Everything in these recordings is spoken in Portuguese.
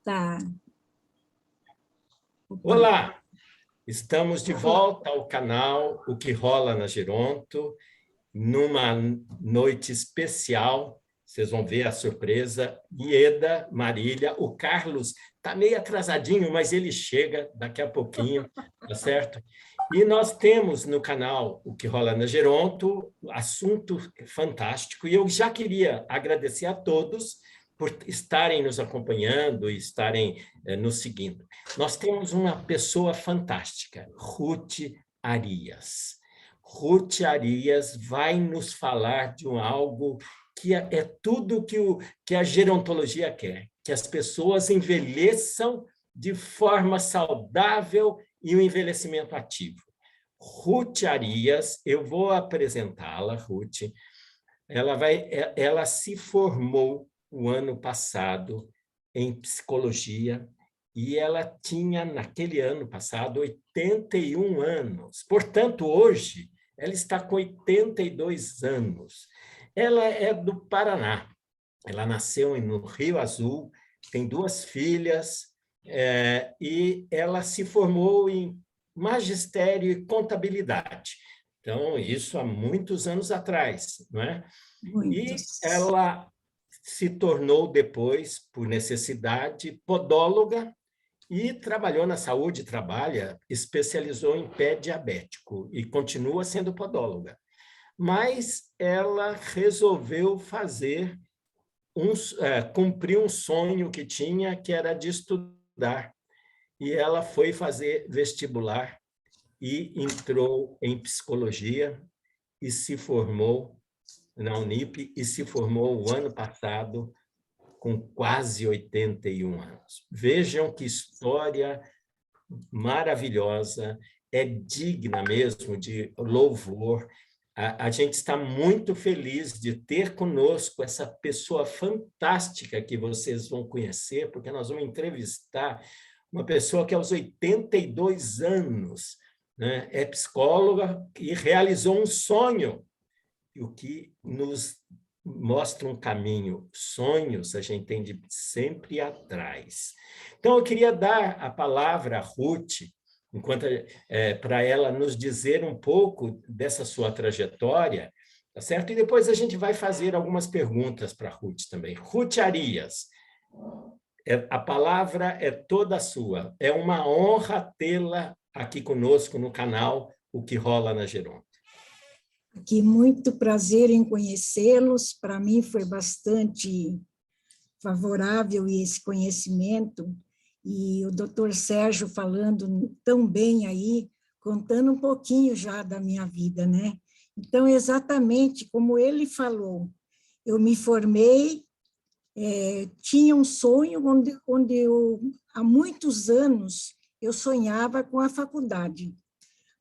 Tá. Olá, estamos de volta ao canal O que Rola na Geronto, numa noite especial. Vocês vão ver a surpresa. Ieda, Marília, o Carlos está meio atrasadinho, mas ele chega daqui a pouquinho, tá certo? E nós temos no canal O que Rola na Geronto assunto fantástico, e eu já queria agradecer a todos por estarem nos acompanhando e estarem nos seguindo. Nós temos uma pessoa fantástica, Ruth Arias. Ruth Arias vai nos falar de algo que é tudo que a gerontologia quer, que as pessoas envelheçam de forma saudável e um envelhecimento ativo. Ruth Arias, eu vou apresentá-la, Ruth. Ela se formou o ano passado em psicologia e ela tinha, naquele ano passado, 81 anos. Portanto, hoje, ela está com 82 anos. Ela é do Paraná. Ela nasceu no Rio Azul, tem 2 filhas, e ela se formou em magistério e contabilidade. Então, isso há muitos anos atrás, não é? Muitos. E ela se tornou depois, por necessidade, podóloga e trabalhou na saúde, especializou em pé diabético e continua sendo podóloga. Mas ela resolveu cumprir um sonho que tinha, que era de estudar. E ela foi fazer vestibular e entrou em psicologia e se formou na Unip e se formou o ano passado com quase 81 anos. Vejam que história maravilhosa, é digna mesmo de louvor. A gente está muito feliz de ter conosco essa pessoa fantástica que vocês vão conhecer, porque nós vamos entrevistar uma pessoa que aos 82 anos, né, é psicóloga e realizou um sonho, o que nos mostra um caminho. Sonhos a gente tem de sempre ir atrás. Então, eu queria dar a palavra a Ruth, para ela nos dizer um pouco dessa sua trajetória, tá certo? E depois a gente vai fazer algumas perguntas para a Ruth também. Ruth Arias, a palavra é toda sua. É uma honra tê-la aqui conosco no canal O que Rola na Geronto. Que muito prazer em conhecê-los. Para mim foi bastante favorável esse conhecimento. E o doutor Sérgio falando tão bem aí, contando um pouquinho já da minha vida, né? Então, exatamente como ele falou, eu me formei, tinha um sonho onde eu, há muitos anos, eu sonhava com a faculdade.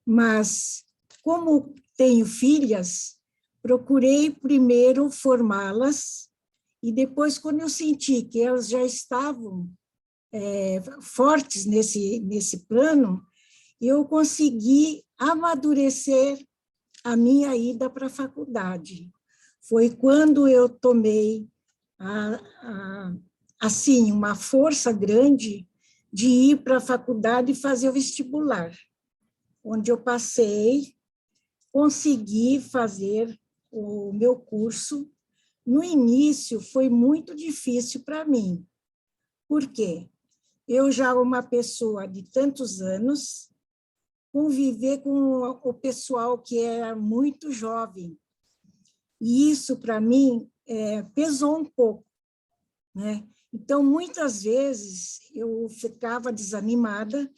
Mas, como tenho filhas, procurei primeiro formá-las, e depois, quando eu senti que elas já estavam fortes nesse plano, eu consegui amadurecer a minha ida para a faculdade. Foi quando eu tomei, assim, uma força grande de ir para a faculdade e fazer o vestibular, onde eu passei, consegui fazer o meu curso. No início, foi muito difícil para mim. Por quê? Eu já, uma pessoa de tantos anos, conviver com o pessoal que era muito jovem. E isso, para mim, pesou um pouco, né? Então, muitas vezes, eu ficava desanimada,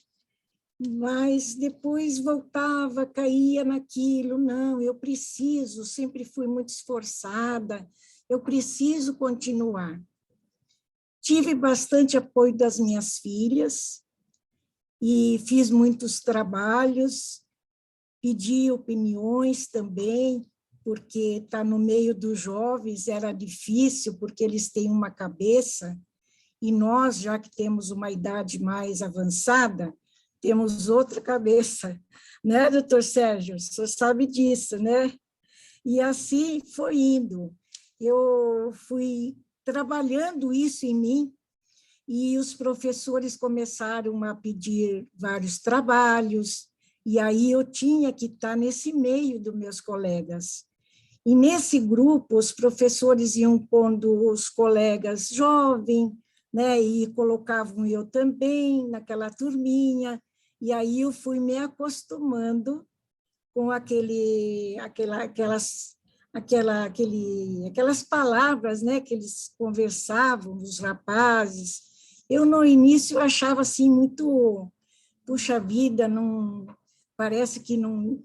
mas depois voltava, caía naquilo. Não, eu preciso, sempre fui muito esforçada, eu preciso continuar. Tive bastante apoio das minhas filhas e fiz muitos trabalhos, pedi opiniões também, porque estar no meio dos jovens era difícil, porque eles têm uma cabeça, e nós, já que temos uma idade mais avançada, temos outra cabeça, né, doutor Sérgio? O senhor sabe disso, né? E assim foi indo. Eu fui trabalhando isso em mim, e os professores começaram a pedir vários trabalhos, e aí eu tinha que estar nesse meio dos meus colegas. E nesse grupo, os professores iam pondo os colegas jovens, né, e colocavam eu também naquela turminha, e aí eu fui me acostumando com aquelas palavras, né, que eles conversavam, os rapazes. Eu, no início, achava assim muito, puxa vida, não, parece que não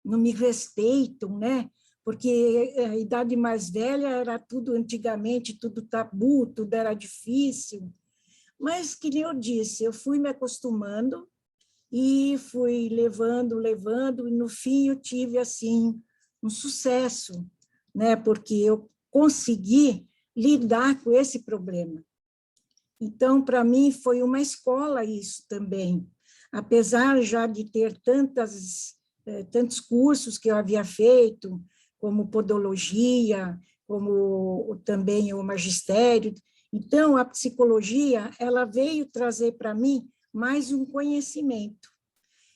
me respeitam, né? Porque a idade mais velha era tudo, antigamente, tudo tabu, tudo era difícil. Mas, que nem eu disse, eu fui me acostumando e fui levando, e no fim eu tive, assim, um sucesso, né? Porque eu consegui lidar com esse problema. Então, para mim, foi uma escola isso também. Apesar já de ter tantos cursos que eu havia feito, como podologia, como também o magistério. Então, a psicologia, ela veio trazer para mim mais um conhecimento.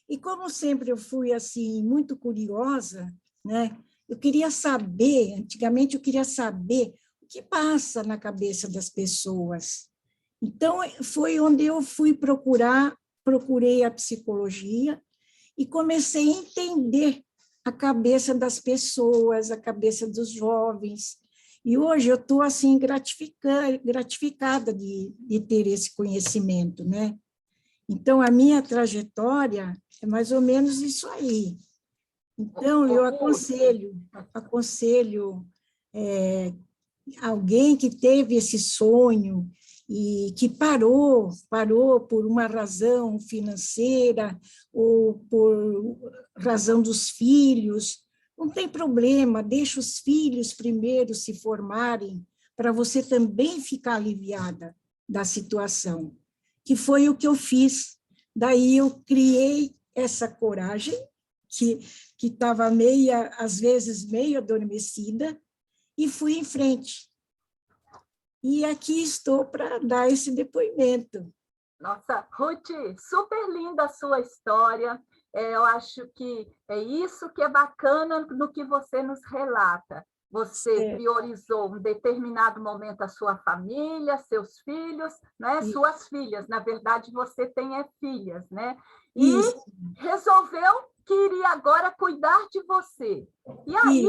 E como sempre eu fui assim muito curiosa, né? Eu queria saber, antigamente eu queria saber o que passa na cabeça das pessoas. Então, foi onde eu procurei a psicologia e comecei a entender a cabeça das pessoas, a cabeça dos jovens. E hoje eu estou assim gratificada de ter esse conhecimento, né? Então, a minha trajetória é mais ou menos isso aí. Então, eu aconselho alguém que teve esse sonho e que parou por uma razão financeira ou por razão dos filhos, não tem problema, deixa os filhos primeiro se formarem para você também ficar aliviada da situação, que foi o que eu fiz. Daí eu criei essa coragem, que estava às vezes meio adormecida, e fui em frente. E aqui estou para dar esse depoimento. Nossa, Ruth, super linda a sua história. Eu acho que é isso que é bacana no que você nos relata. Você priorizou um determinado momento a sua família, seus filhos, né? Suas filhas. Na verdade, você tem filhas, né? E resolveu que iria agora cuidar de você. E aí,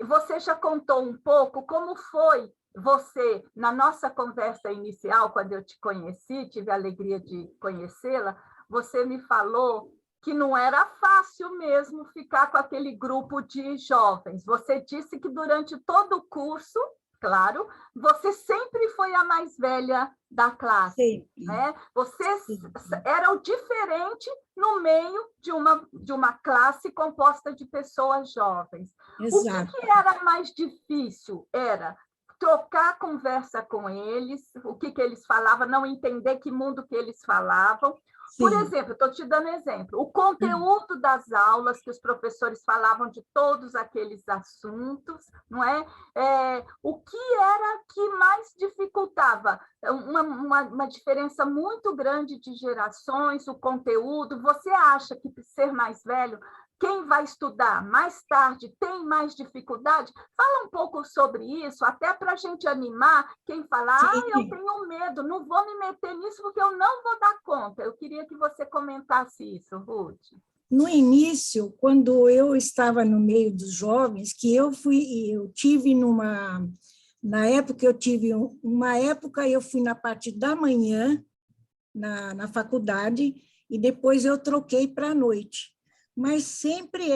você já contou um pouco como foi você, na nossa conversa inicial, quando eu te conheci, tive a alegria de conhecê-la, você me falou que não era fácil mesmo ficar com aquele grupo de jovens. Você disse que durante todo o curso, claro, você sempre foi a mais velha da classe, né? Vocês eram diferentes no meio de uma classe composta de pessoas jovens. Exato. O que era mais difícil? Era trocar conversa com eles, o que eles falavam, não entender que mundo que eles falavam. Por exemplo, estou te dando exemplo, o conteúdo das aulas, que os professores falavam de todos aqueles assuntos, não é? O que era que mais dificultava? Uma diferença muito grande de gerações, o conteúdo. Você acha que ser mais velho, quem vai estudar mais tarde tem mais dificuldade? Fala um pouco sobre isso, até para a gente animar quem fala, eu tenho medo, não vou me meter nisso porque eu não vou dar conta. Eu queria que você comentasse isso, Ruth. No início, quando eu estava no meio dos jovens, na época eu fui na parte da manhã, na faculdade, e depois eu troquei para a noite. Mas sempre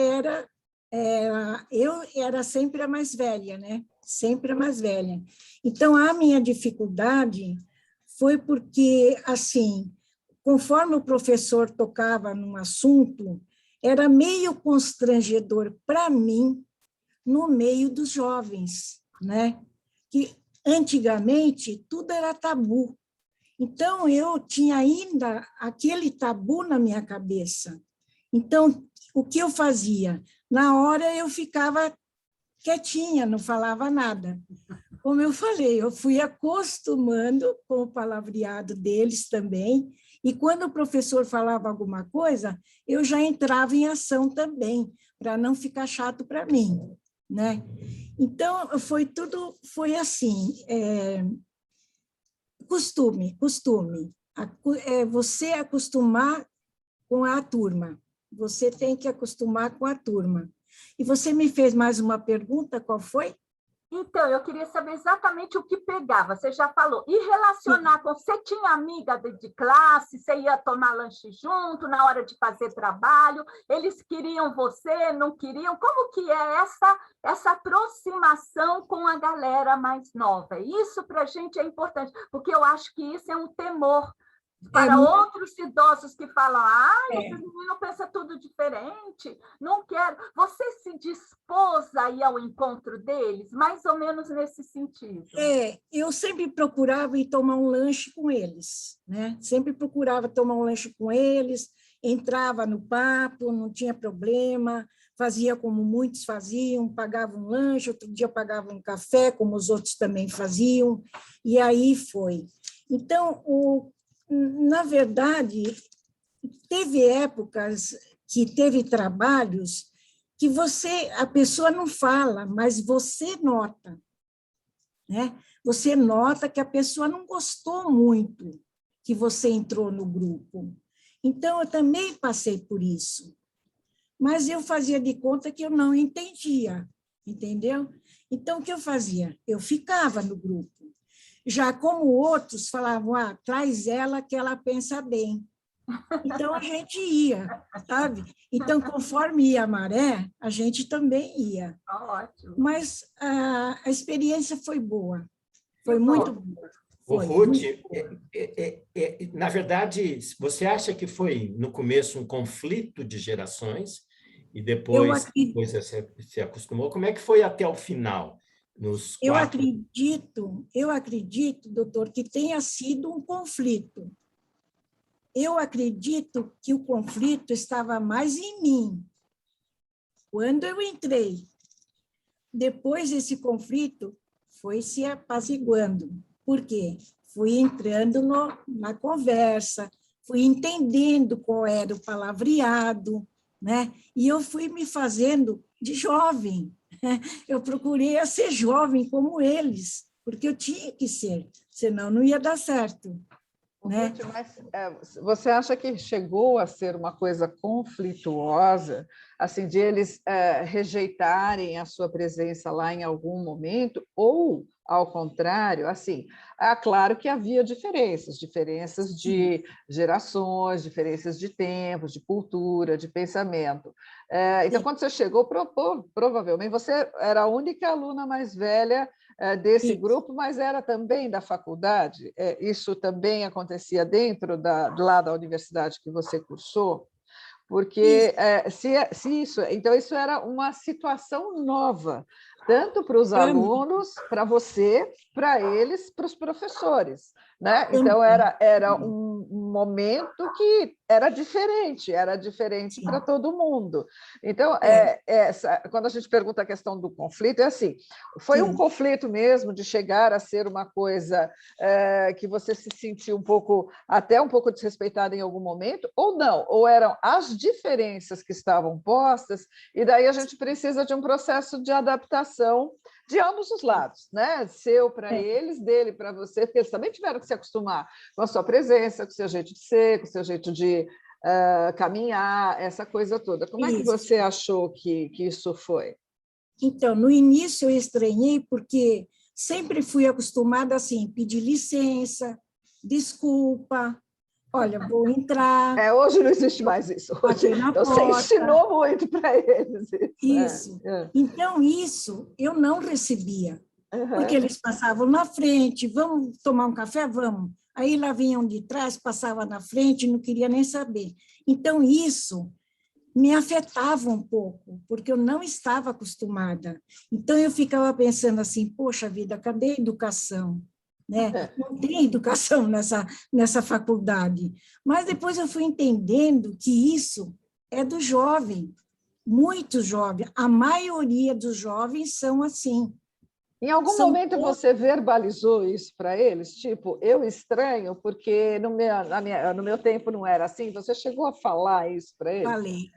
eu era sempre a mais velha, né? Sempre a mais velha. Então, a minha dificuldade foi porque, assim, conforme o professor tocava num assunto, era meio constrangedor para mim no meio dos jovens, né? Que antigamente tudo era tabu. Então, eu tinha ainda aquele tabu na minha cabeça. Então, o que eu fazia? Na hora eu ficava quietinha, não falava nada. como eu falei, eu fui acostumando com o palavreado deles também, e quando o professor falava alguma coisa, eu já entrava em ação também, para não ficar chato para mim, né? Então, foi assim, costume. Você acostumar com a turma, você tem que acostumar com a turma. E você me fez mais uma pergunta, qual foi? Então, eu queria saber exatamente o que pegava. Você já falou. E relacionar com... Você tinha amiga de classe? Você ia tomar lanche junto na hora de fazer trabalho? Eles queriam você, não queriam? Como que é essa aproximação com a galera mais nova? Isso para a gente é importante, porque eu acho que isso é um temor para outros idosos que falam, esses meninos pensam tudo diferente, não quero. Você se dispôs a ir ao encontro deles, mais ou menos nesse sentido? Eu sempre procurava ir tomar um lanche com eles, né? Sempre procurava tomar um lanche com eles, entrava no papo, não tinha problema, fazia como muitos faziam, pagava um lanche, outro dia pagava um café, como os outros também faziam, e aí foi. Então, na verdade, teve épocas que teve trabalhos que a pessoa não fala, mas você nota, né? Você nota que a pessoa não gostou muito que você entrou no grupo. Então, eu também passei por isso. Mas eu fazia de conta que eu não entendia, entendeu? Então, o que eu fazia? Eu ficava no grupo. Já como outros falavam, traz ela que ela pensa bem. Então, a gente ia, sabe? Então, conforme ia a maré, a gente também ia. Ótimo. Mas a experiência foi boa, foi muito boa. Ruth, na verdade, você acha que foi, no começo, um conflito de gerações e depois você se acostumou? Como é que foi até o final? Eu acredito, doutor, que tenha sido um conflito. Eu acredito que o conflito estava mais em mim. Quando eu entrei, depois esse conflito foi se apaziguando. Por quê? Fui entrando na conversa, fui entendendo qual era o palavreado, né? E eu fui me fazendo de jovem. Eu procurei ser jovem como eles, porque eu tinha que ser, senão não ia dar certo. Né? Mas você acha que chegou a ser uma coisa conflituosa, assim, de eles rejeitarem a sua presença lá em algum momento, ou, ao contrário, assim, claro que havia diferenças de gerações, diferenças de tempos, de cultura, de pensamento. Então, quando você chegou, provavelmente você era a única aluna mais velha desse grupo, mas era também da faculdade? Isso também acontecia dentro lá da universidade que você cursou? Porque então isso era uma situação nova, tanto para os alunos, para você, para eles, para os professores, né? Então era um momento que era diferente para todo mundo. Então, quando a gente pergunta a questão do conflito, é assim, foi um conflito mesmo de chegar a ser uma coisa que você se sentiu até um pouco desrespeitada em algum momento, ou não? Ou eram as diferenças que estavam postas, e daí a gente precisa de um processo de adaptação de ambos os lados, né? Seu para eles, dele para você, porque eles também tiveram que se acostumar com a sua presença, com o seu jeito de ser, com o seu jeito de caminhar, essa coisa toda. Como é que você achou que isso foi? Então, no início eu estranhei, porque sempre fui acostumada assim, pedir licença, desculpa, olha, vou entrar. Hoje não existe mais isso. Hoje você ensinou muito para eles. Isso. Então, isso eu não recebia, porque eles passavam na frente, vamos tomar um café? Vamos. Aí lá vinham de trás, passava na frente, não queria nem saber. Então, isso me afetava um pouco, porque eu não estava acostumada. Então, eu ficava pensando assim, poxa vida, cadê a educação? Né? Não tem educação nessa faculdade. Mas depois eu fui entendendo que isso é do jovem, muito jovem. A maioria dos jovens são assim. Em algum momento você verbalizou isso para eles? Tipo, eu estranho porque no meu tempo não era assim. Você chegou a falar isso para eles?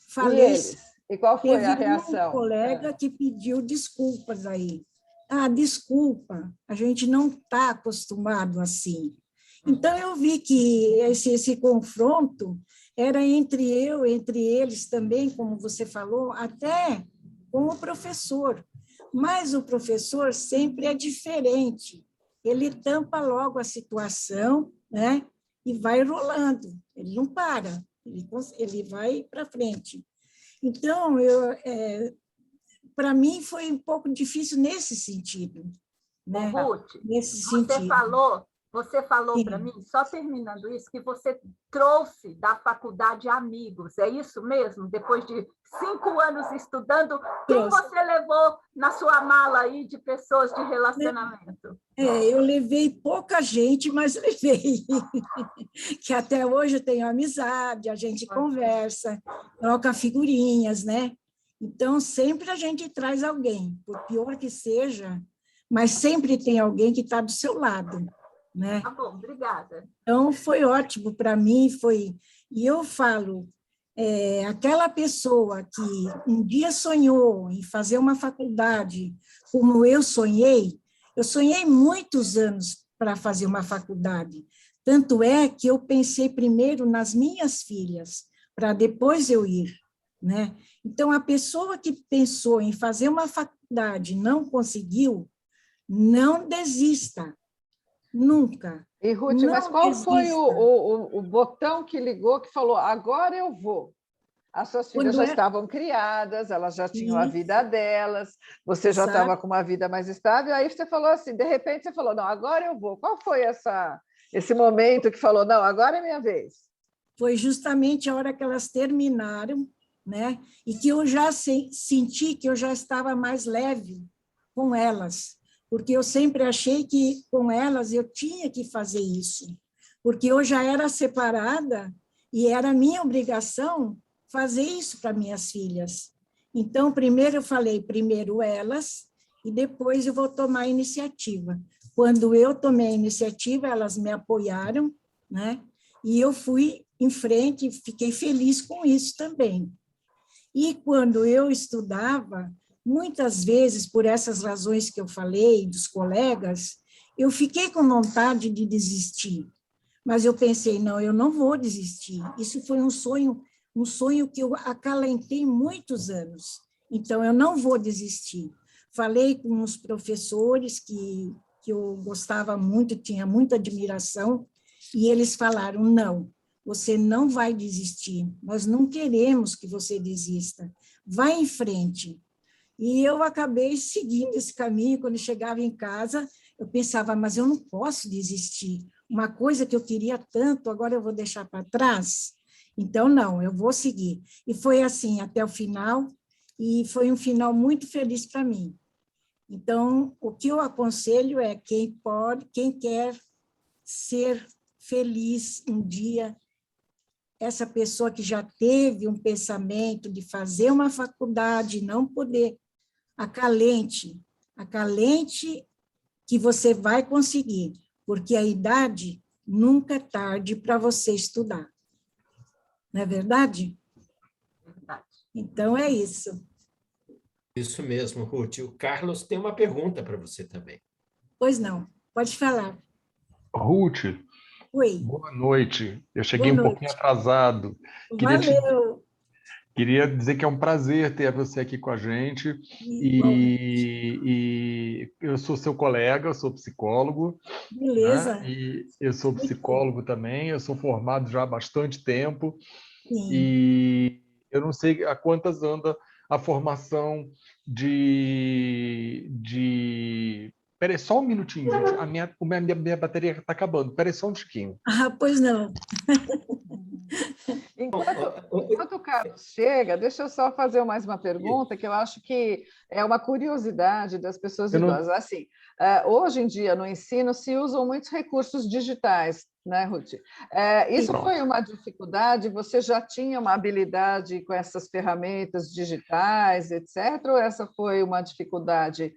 Falei. E eles? E qual foi a Teve um reação? colega que pediu desculpas aí. Ah, desculpa, a gente não está acostumado assim. Então, eu vi que esse confronto era entre eles também, como você falou, até com o professor. Mas o professor sempre é diferente. Ele tampa logo a situação, né? E vai rolando. Ele não para, ele vai para frente. Então, para mim, foi um pouco difícil nesse sentido. Né? Ruth, nesse sentido. Você falou para mim, só terminando isso, que você trouxe da faculdade amigos, é isso mesmo? Depois de 5 anos estudando, quem você levou na sua mala aí de pessoas de relacionamento? Eu levei pouca gente, mas levei. Que até hoje eu tenho amizade, a gente conversa, troca figurinhas, né? Então, sempre a gente traz alguém, por pior que seja, mas sempre tem alguém que está do seu lado, né? Tá bom, obrigada. Então, foi ótimo para mim, e eu falo, aquela pessoa que um dia sonhou em fazer uma faculdade como eu sonhei muitos anos para fazer uma faculdade, tanto é que eu pensei primeiro nas minhas filhas, para depois eu ir, né? Então, a pessoa que pensou em fazer uma faculdade e não conseguiu, não desista, nunca. E, Ruth, mas qual foi o botão que ligou, que falou, agora eu vou? As suas filhas já estavam criadas, elas já tinham a vida delas, você já estava com uma vida mais estável, aí você falou assim, de repente você falou, não, agora eu vou. Qual foi esse momento que falou, não, agora é minha vez? Foi justamente a hora que elas terminaram, né? E que eu já senti que eu já estava mais leve com elas, porque eu sempre achei que com elas eu tinha que fazer isso, porque eu já era separada e era minha obrigação fazer isso para minhas filhas. Então, primeiro eu falei, primeiro elas, e depois eu vou tomar a iniciativa. Quando eu tomei a iniciativa, elas me apoiaram, né? E eu fui em frente, fiquei feliz com isso também. E quando eu estudava, muitas vezes, por essas razões que eu falei, dos colegas, eu fiquei com vontade de desistir. Mas eu pensei, não, eu não vou desistir. Isso foi um sonho que eu acalentei muitos anos. Então, eu não vou desistir. Falei com os professores que eu gostava muito, tinha muita admiração, e eles falaram, não, você não vai desistir, nós não queremos que você desista, vai em frente. E eu acabei seguindo esse caminho. Quando chegava em casa, eu pensava, mas eu não posso desistir. Uma coisa que eu queria tanto, agora eu vou deixar para trás? Então, não, eu vou seguir. E foi assim até o final, e foi um final muito feliz para mim. Então, o que eu aconselho é quem quer ser feliz um dia, essa pessoa que já teve um pensamento de fazer uma faculdade e não poder, acalente que você vai conseguir, porque a idade nunca é tarde para você estudar. Não é verdade? Verdade. Então, é isso. Isso mesmo, Ruth. O Carlos tem uma pergunta para você também. Pois não, pode falar. Ruth, Oi. boa noite. Eu cheguei um pouquinho atrasado. Valeu. Queria dizer que é um prazer ter você aqui com a gente. E eu sou seu colega, eu sou psicólogo. Beleza. Né? E eu sou psicólogo também, eu sou formado já há bastante tempo. Sim. E eu não sei a quantas anda a formação de... Peraí, só um minutinho, gente. A minha bateria está acabando. Peraí, só um tiquinho. Ah, pois não. Enquanto o Carlos chega, deixa eu só fazer mais uma pergunta, que eu acho que é uma curiosidade das pessoas idosas. Assim, hoje em dia, no ensino, se usam muitos recursos digitais, né, Ruth? Isso foi uma dificuldade? Você já tinha uma habilidade com essas ferramentas digitais, etc., ou essa foi uma dificuldade?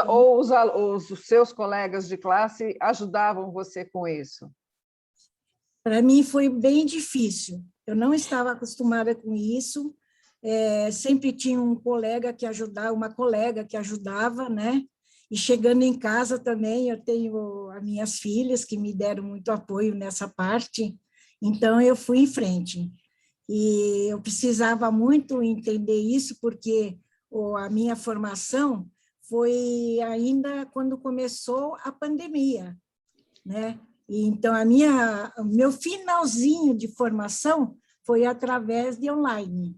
Ou os seus colegas de classe ajudavam você com isso? Para mim foi bem difícil. Eu não estava acostumada com isso. Sempre tinha um colega que ajudava, uma colega que ajudava, né? E chegando em casa também, eu tenho as minhas filhas que me deram muito apoio nessa parte, então eu fui em frente. E eu precisava muito entender isso, porque a minha formação foi ainda quando começou a pandemia, né? E então, o meu finalzinho de formação foi através de online.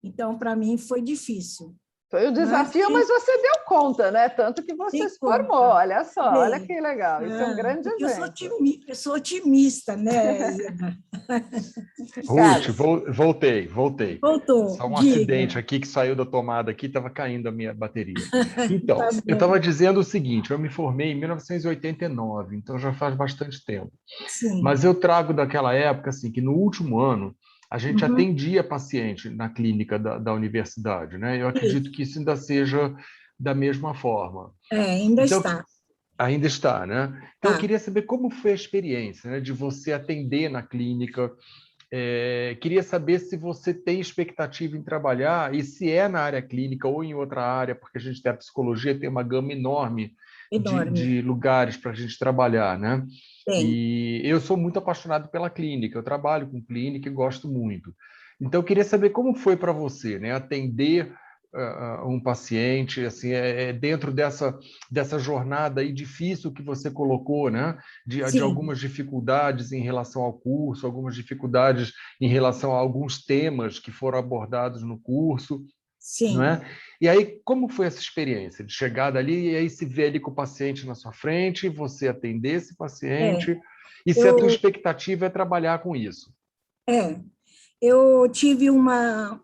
Então, para mim, foi difícil. Foi um desafio, mas você deu conta, né? Tanto que você se formou, olha só, olha que legal, isso é um grande exemplo. Eu sou otimista, né, Ieda? Ruth, voltei. Voltou, Só um diga. acidente aqui que saiu da tomada aqui, estava caindo a minha bateria. Então, Tá eu estava dizendo o seguinte, eu me formei em 1989, então já faz bastante tempo. Sim. Mas eu trago daquela época, assim, que no último ano, a gente atendia paciente na clínica da universidade, né? Eu acredito que isso ainda seja da mesma forma. Ainda está. Ainda está, né? Então, eu Tá. queria saber como foi a experiência, né, de você atender na clínica. Queria saber se você tem expectativa em trabalhar e se é na área clínica ou em outra área, porque a gente tem a psicologia, tem uma gama enorme. De lugares para a gente trabalhar, né? E eu sou muito apaixonado pela clínica, eu trabalho com clínica e gosto muito. Então, eu queria saber como foi para você, né? Atender um paciente, assim, dentro dessa jornada aí difícil que você colocou, né? De algumas dificuldades em relação ao curso, algumas dificuldades em relação a alguns temas que foram abordados no curso. Sim. Não é? E aí, como foi essa experiência de chegar dali e aí se ver ali com o paciente na sua frente, você atender esse paciente, e se a tua expectativa é trabalhar com isso? Eu tive uma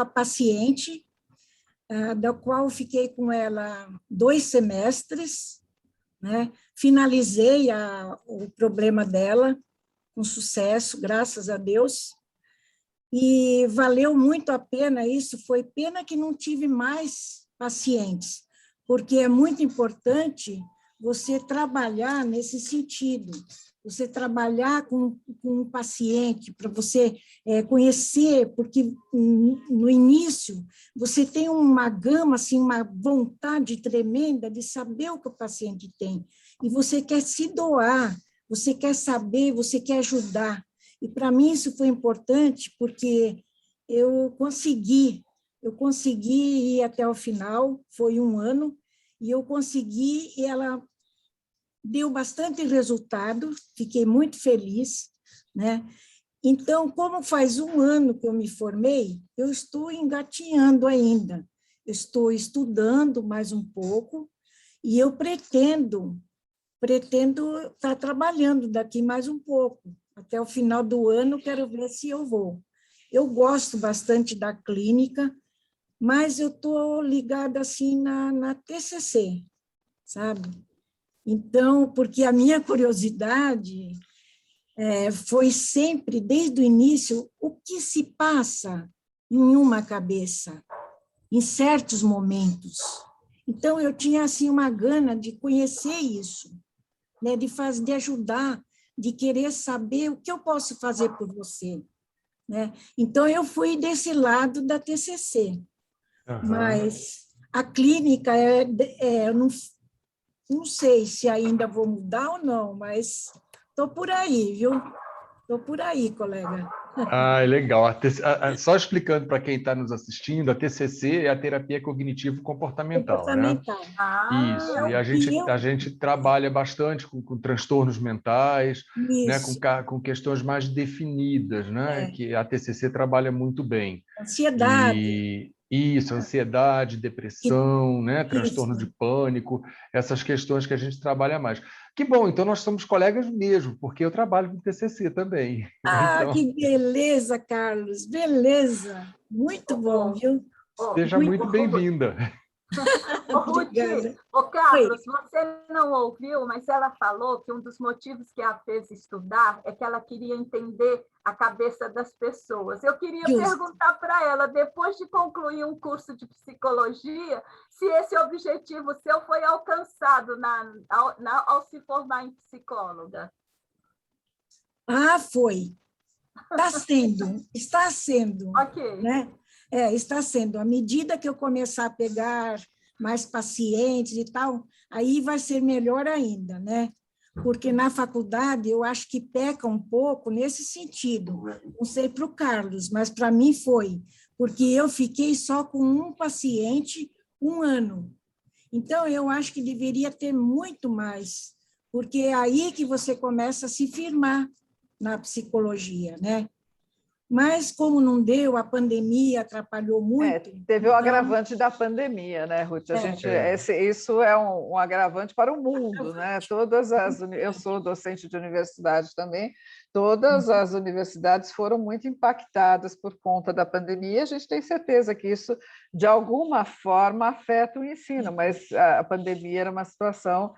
paciente, da qual fiquei com ela 2 semestres, né? Finalizei o problema dela com sucesso, graças a Deus, e valeu muito a pena isso. Foi pena que não tive mais pacientes, porque é muito importante você trabalhar nesse sentido, você trabalhar com um paciente, para você conhecer, porque no início você tem uma gama, assim, uma vontade tremenda de saber o que o paciente tem, e você quer se doar, você quer saber, você quer ajudar. E para mim isso foi importante, porque eu consegui ir até o final, foi 1 ano, e eu consegui, e ela deu bastante resultado, fiquei muito feliz, né? Então, como faz 1 ano que eu me formei, eu estou engatinhando ainda, eu estou estudando mais um pouco, e eu pretendo estar trabalhando daqui mais um pouco. Até o final do ano, quero ver se eu vou. Eu gosto bastante da clínica, mas eu estou ligada assim na TCC, sabe? Então, porque a minha curiosidade foi sempre, desde o início, o que se passa em uma cabeça, em certos momentos. Então, eu tinha assim uma gana de conhecer isso, né? De ajudar, de querer saber o que eu posso fazer por você, né? Então, eu fui desse lado da TCC, mas a clínica, eu não sei se ainda vou mudar ou não, mas estou por aí, viu? Estou por aí, colega. Legal. Só explicando para quem está nos assistindo, a TCC é a terapia cognitivo-comportamental, né? Isso, e a gente trabalha bastante com transtornos mentais, né? Com questões mais definidas, né? Que a TCC trabalha muito bem. Ansiedade. Isso, ansiedade, depressão, né? Transtorno de pânico, essas questões que a gente trabalha mais. Que bom, então nós somos colegas mesmo, porque eu trabalho com TCC também. Então, que beleza, Carlos, beleza. Muito bom, viu? Seja muito bem-vinda. Ô, Ruth, Obrigada. ô, Carlos, você não ouviu, mas ela falou que um dos motivos que a fez estudar é que ela queria entender a cabeça das pessoas. Eu queria Justo. perguntar para ela, depois de concluir um curso de psicologia, se esse objetivo seu foi alcançado ao se formar em psicóloga. Ah, foi. Está sendo, Ok. né? Está sendo. À medida que eu começar a pegar mais pacientes e tal, aí vai ser melhor ainda, né? Porque na faculdade eu acho que peca um pouco nesse sentido. Não sei para o Carlos, mas para mim foi, porque eu fiquei só com um paciente 1 ano. Então, eu acho que deveria ter muito mais, porque é aí que você começa a se firmar na psicologia, né? Mas, como não deu, a pandemia atrapalhou muito. Teve o agravante da pandemia, né, Ruth? Isso é um agravante para o mundo, né? Eu sou docente de universidade também, todas as universidades foram muito impactadas por conta da pandemia. A gente tem certeza que isso, de alguma forma, afeta o ensino, mas a pandemia era uma situação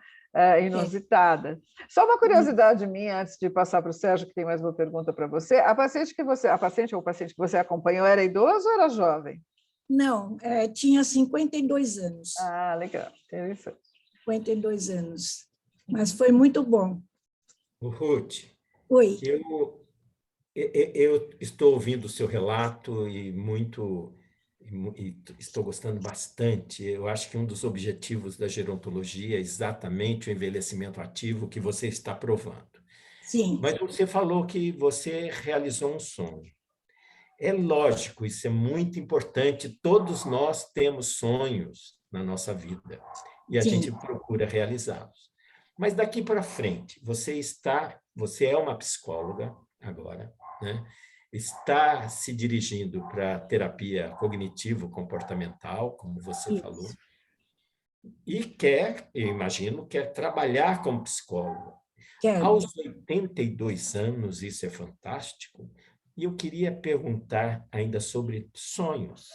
inusitada. Só uma curiosidade minha, antes de passar para o Sérgio, que tem mais uma pergunta para você. A paciente ou o paciente que você acompanhou era idoso ou era jovem? Não, tinha 52 anos. Ah, legal, interessante. 52 anos. Mas foi muito bom. Ruth, Oi. Eu estou ouvindo o seu relato e estou gostando bastante. Eu acho que um dos objetivos da gerontologia é exatamente o envelhecimento ativo que você está provando. Sim. Mas você falou que você realizou um sonho. É lógico, isso é muito importante. Todos nós temos sonhos na nossa vida e a gente procura realizá-los. Mas daqui para frente, você é uma psicóloga agora, né? Está se dirigindo para a terapia cognitivo-comportamental, como você falou, e eu imagino, quer trabalhar como psicóloga. Quero. Aos 82 anos, isso é fantástico, e eu queria perguntar ainda sobre sonhos.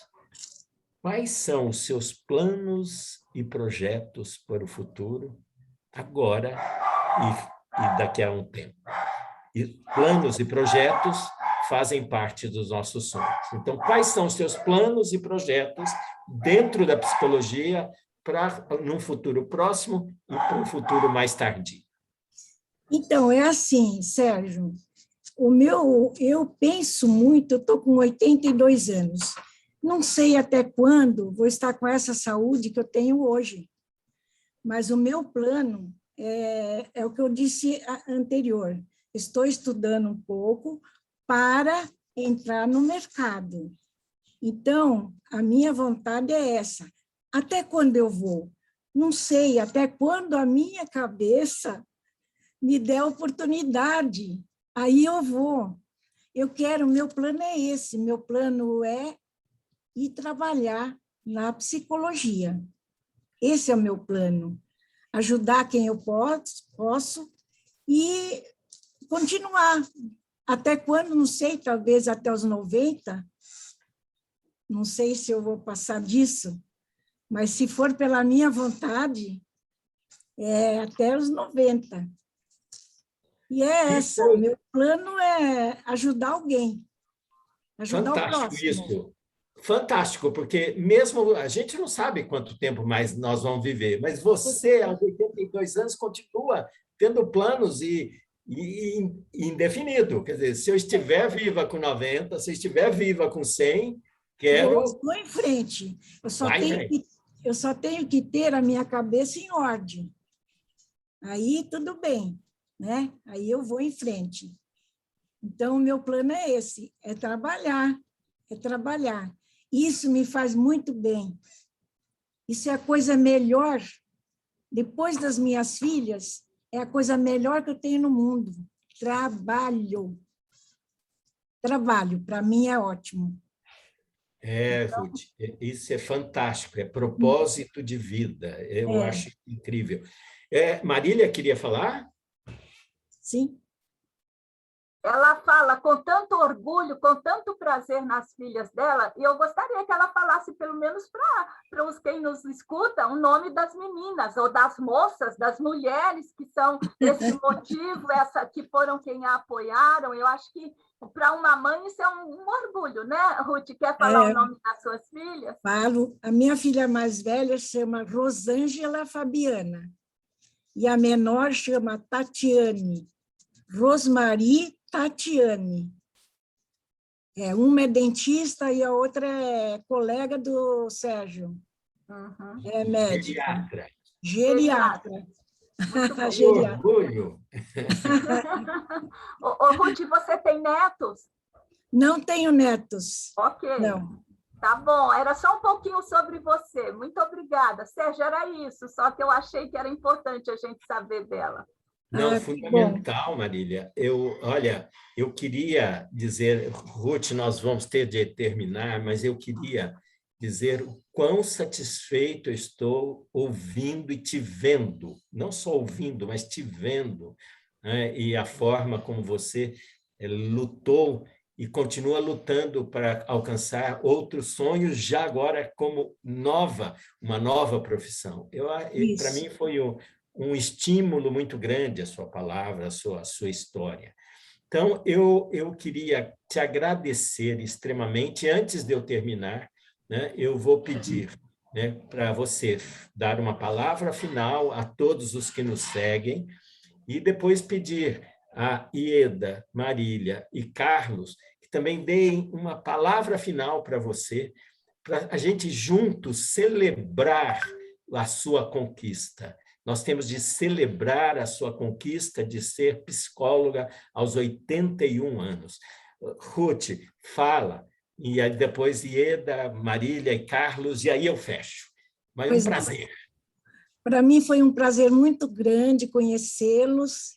Quais são os seus planos e projetos para o futuro, agora e daqui a um tempo? E planos e projetos fazem parte dos nossos sonhos. Então, quais são os seus planos e projetos dentro da psicologia para num futuro próximo e para um futuro mais tardio? Então, é assim, Sérgio, eu penso muito, eu estou com 82 anos, não sei até quando vou estar com essa saúde que eu tenho hoje, mas o meu plano é o que eu disse anterior, estou estudando um pouco para entrar no mercado. Então, a minha vontade é essa. Até quando eu vou? Não sei, até quando a minha cabeça me der a oportunidade, aí eu vou. Meu plano é esse, meu plano é ir trabalhar na psicologia. Esse é o meu plano. Ajudar quem eu posso e continuar. Até quando, não sei, talvez até os 90, não sei se eu vou passar disso, mas se for pela minha vontade, até os 90. E meu plano é ajudar alguém, ajudar o próximo. Fantástico isso. Fantástico, porque mesmo a gente não sabe quanto tempo mais nós vamos viver, mas você, aos 82 anos, continua tendo planos e indefinido. Quer dizer, se eu estiver viva com 90, se eu estiver viva com 100, quero... Vou em frente. Eu só tenho que ter a minha cabeça em ordem. Aí, tudo bem, né? Aí eu vou em frente. Então, o meu plano é esse, é trabalhar. Isso me faz muito bem. Isso é a coisa melhor, depois das minhas filhas, é a coisa melhor que eu tenho no mundo. Trabalho, para mim é ótimo. Ruth, isso é fantástico, é propósito de vida, eu acho incrível. Marília queria falar? Sim. ela fala com tanto orgulho, com tanto prazer nas filhas dela, e eu gostaria que ela falasse, pelo menos para os quem nos escuta, o nome das meninas, ou das moças, das mulheres que são esse motivo, que foram quem a apoiaram. Eu acho que para uma mãe isso é um orgulho, né, Ruth? Quer falar o nome das suas filhas? Falo. A minha filha mais velha chama Rosângela Fabiana, e a menor chama Tatiane. Rosmari Tatiane. Uma é dentista e a outra é colega do Sérgio. Uhum. É médica. Geriatra. Geriatra. Orgulho. Ruth, você tem netos? Não tenho netos. Ok. Não. Tá bom, era só um pouquinho sobre você. Muito obrigada. Sérgio, era isso, só que eu achei que era importante a gente saber dela. Não, fundamental, Marília. Olha, eu queria dizer, Ruth, nós vamos ter de terminar, mas eu queria dizer o quão satisfeito eu estou ouvindo e te vendo, não só ouvindo, mas te vendo, né? E a forma como você lutou e continua lutando para alcançar outros sonhos, já agora como uma nova profissão. Para mim foi um estímulo muito grande a sua palavra, a sua história. Então, eu queria te agradecer extremamente. Antes de eu terminar, né, eu vou pedir, né, para você dar uma palavra final a todos os que nos seguem e depois pedir a Ieda, Marília e Carlos que também deem uma palavra final para você, para a gente juntos celebrar a sua conquista. Nós temos de celebrar a sua conquista de ser psicóloga aos 81 anos. Ruth, fala, e aí depois Ieda, Marília e Carlos, e aí eu fecho. Mas é um prazer. Para mim foi um prazer muito grande conhecê-los.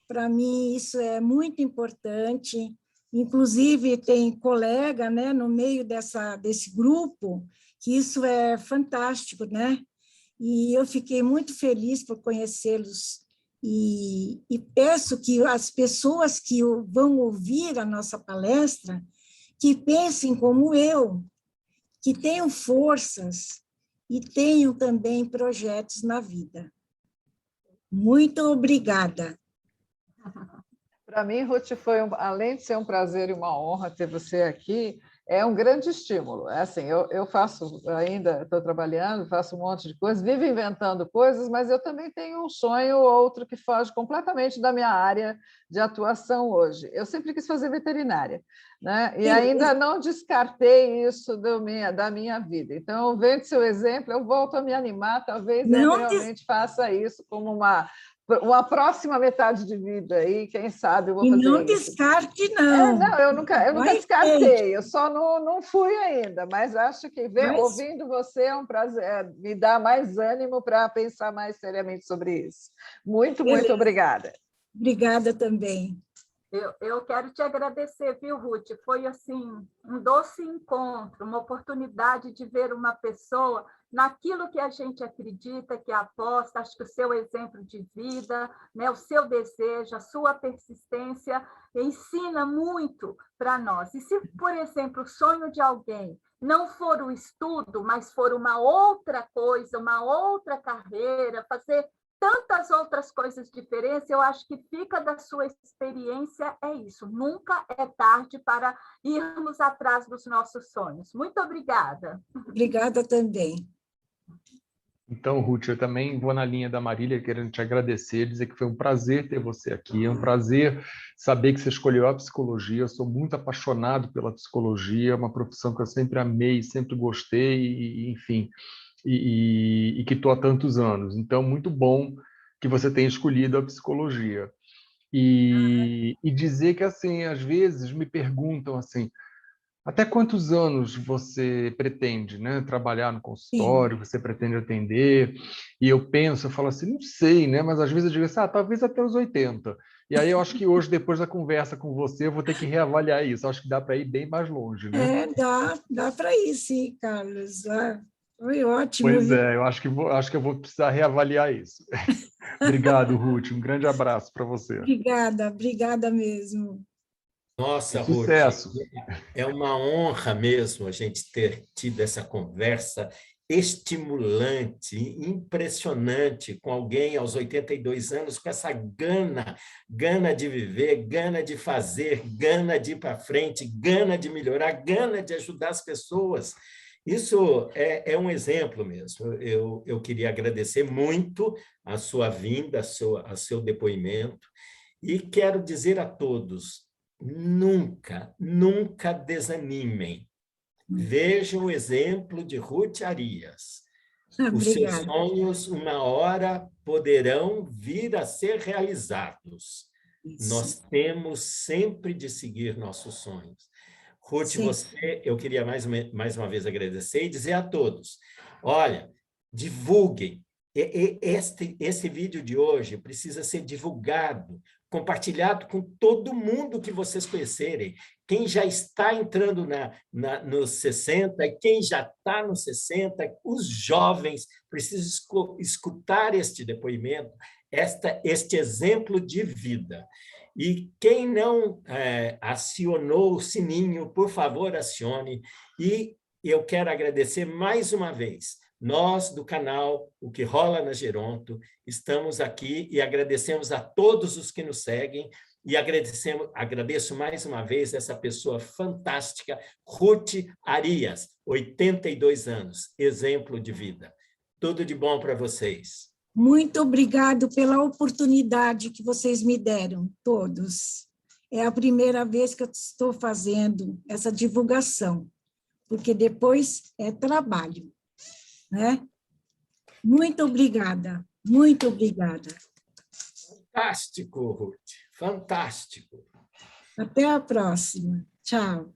Para mim isso é muito importante. Inclusive tem colega, né, no meio desse grupo, que isso é fantástico, né? E eu fiquei muito feliz por conhecê-los e peço que as pessoas que vão ouvir a nossa palestra, que pensem como eu, que tenham forças e tenham também projetos na vida. Muito obrigada. Para mim, Ruth, além de ser um prazer e uma honra ter você aqui, é um grande estímulo. Assim, eu faço ainda, estou trabalhando, faço um monte de coisas, vivo inventando coisas, mas eu também tenho um sonho ou outro que foge completamente da minha área de atuação hoje. Eu sempre quis fazer veterinária, né? E ainda não descartei isso da minha vida. Então, vendo seu exemplo, eu volto a me animar, talvez eu realmente faça isso como uma próxima metade de vida aí, quem sabe eu vou fazer isso. E não descarte, não. Não, eu nunca descartei, eu só não fui ainda, mas acho que ouvindo você é um prazer, me dá mais ânimo para pensar mais seriamente sobre isso. Muito obrigada. Obrigada também. Eu quero te agradecer, viu, Ruth? Foi assim um doce encontro, uma oportunidade de ver uma pessoa naquilo que a gente acredita, que aposta. Acho que o seu exemplo de vida, né, o seu desejo, a sua persistência ensina muito para nós. E se, por exemplo, o sonho de alguém não for o estudo, mas for uma outra coisa, uma outra carreira, fazer tantas outras coisas diferentes, eu acho que fica da sua experiência é isso. Nunca é tarde para irmos atrás dos nossos sonhos. Muito obrigada. Obrigada também. Então, Ruth, eu também vou na linha da Marília, querendo te agradecer, dizer que foi um prazer ter você aqui, é um prazer saber que você escolheu a psicologia, eu sou muito apaixonado pela psicologia, é uma profissão que eu sempre amei, sempre gostei, enfim, e que estou há tantos anos. Então, muito bom que você tenha escolhido a psicologia. E dizer que, assim, às vezes me perguntam assim, até quantos anos você pretende, né, trabalhar no consultório, Sim. você pretende atender? E eu falo assim, não sei, né, mas às vezes eu digo assim, talvez até os 80. E aí eu acho que hoje, depois da conversa com você, eu vou ter que reavaliar isso. Eu acho que dá para ir bem mais longe, né? Dá para ir, sim, Carlos. Foi ótimo. Pois é, eu acho que eu vou precisar reavaliar isso. Obrigado, Ruth. Um grande abraço para você. Obrigada mesmo. Nossa, Ruth, Sucesso. é uma honra mesmo a gente ter tido essa conversa estimulante, impressionante, com alguém aos 82 anos, com essa gana de viver, gana de fazer, gana de ir para frente, gana de melhorar, gana de ajudar as pessoas. Isso é um exemplo mesmo. Eu queria agradecer muito a sua vinda, a seu depoimento, e quero dizer a todos, nunca, nunca desanimem. Vejam o exemplo de Ruth Arias. Os seus Obrigada. sonhos, uma hora, poderão vir a ser realizados. Isso. Nós temos sempre de seguir nossos sonhos. Ruth, Sim. eu queria mais uma vez agradecer e dizer a todos, olha, divulguem. Esse vídeo de hoje precisa ser divulgado, compartilhado com todo mundo que vocês conhecerem. Quem já está entrando nos 60, quem já está nos 60, os jovens precisam escutar este depoimento, este exemplo de vida. E quem não acionou o sininho, por favor, acione. E eu quero agradecer mais uma vez. Nós, do canal O Que Rola na Geronto, estamos aqui e agradecemos a todos os que nos seguem e agradeço mais uma vez essa pessoa fantástica, Ruth Arias, 82 anos, exemplo de vida. Tudo de bom para vocês. Muito obrigado pela oportunidade que vocês me deram, todos. É a primeira vez que eu estou fazendo essa divulgação, porque depois é trabalho, né? Muito obrigada, muito obrigada. Fantástico, Ruth, fantástico. Até a próxima. Tchau.